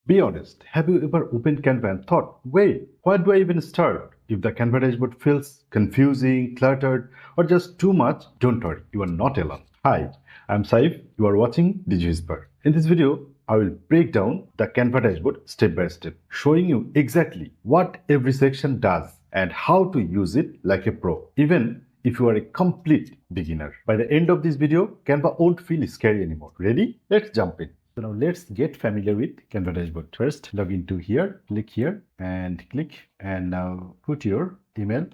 Be honest, have you ever opened Canva and thought, wait, where do I even start? If the Canva dashboard feels confusing, cluttered, or just too much, don't worry, you are not alone. Hi, I'm Saif, you are watching DigiWhisper. In this video, I will break down the Canva dashboard step by step, showing you exactly what every section does and how to use it like a pro, even if you are a complete beginner. By the end of this video, Canva won't feel scary anymore. Ready? Let's jump in. So now let's get familiar with Canva dashboard. First, log into here, click here and click, and now put your email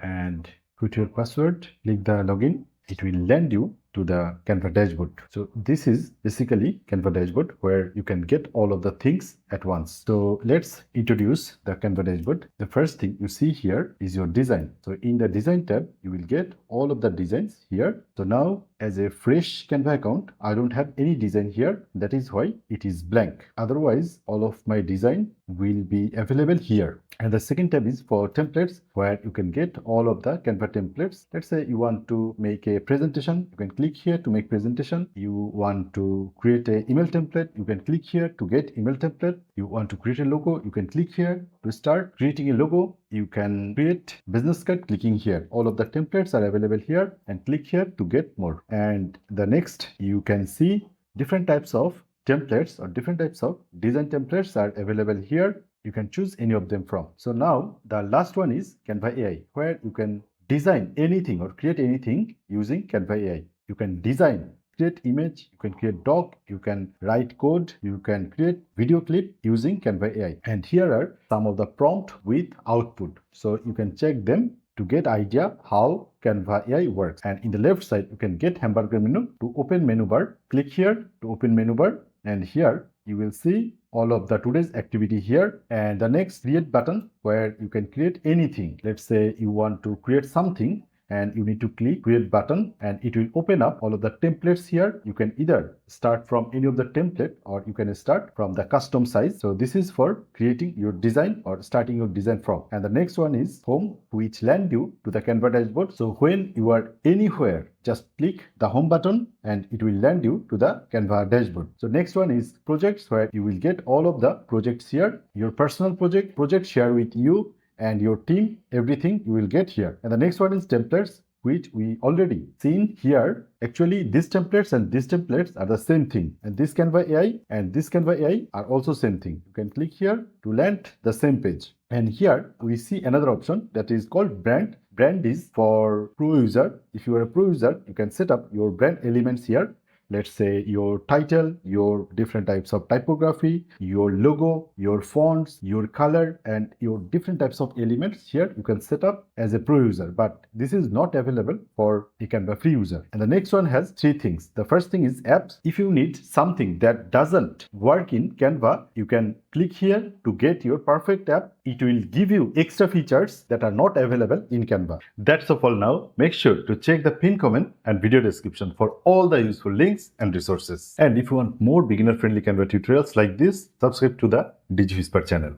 and put your password, click the login. It will land you to the Canva dashboard. So this is basically Canva dashboard where you can get all of the things at once. So let's introduce the Canva dashboard. The first thing you see here is your design. So in the design tab, you will get all of the designs here. So now as a fresh Canva account, I don't have any design here. That is why it is blank. Otherwise, all of my design will be available here. And the second tab is for templates, where you can get all of the Canva templates. Let's say you want to make a presentation, you can click here to make presentation. You want to create an email template, you can click here to get email template. You want to create a logo, you can click here to start creating a logo. You can create business card clicking here. All of the templates are available here, and click here to get more. And the next, you can see different types of templates or different types of design templates are available here. You can choose any of them from. So now the last one is Canva AI, where you can design anything or create anything using Canva AI. You can design, create image, you can create doc, you can write code, you can create video clip using Canva AI. And here are some of the prompt with output. So you can check them to get idea how Canva AI works. And in the left side, you can get hamburger menu to open menu bar. Click here to open menu bar, and here you will see all of the today's activity here, and the next create button where you can create anything. Let's say you want to create something and you need to click create button, and it will open up all of the templates here. You can either start from any of the template or you can start from the custom size. So this is for creating your design or starting your design from. And the next one is home, which land you to the Canva dashboard. So when you are anywhere, just click the home button and it will land you to the Canva dashboard. So next one is projects, where you will get all of the projects here, your personal project share with you and your team, everything you will get here. And the next one is templates, which we already seen here. Actually, these templates and these templates are the same thing. And this Canva AI and this Canva AI are also same thing. You can click here to land the same page. And here we see another option that is called brand. Brand is for pro user. If you are a pro user, you can set up your brand elements here. Let's say your title, your different types of typography, your logo, your fonts, your color, and your different types of elements here you can set up as a pro user. But this is not available for a Canva free user. And the next one has three things. The first thing is apps. If you need something that doesn't work in Canva, you can click here to get your perfect app. It will give you extra features that are not available in Canva. That's all for now. Make sure to check the pinned comment and video description for all the useful links and resources. And if you want more beginner-friendly Canva tutorials like this, subscribe to the DigiWhisper channel.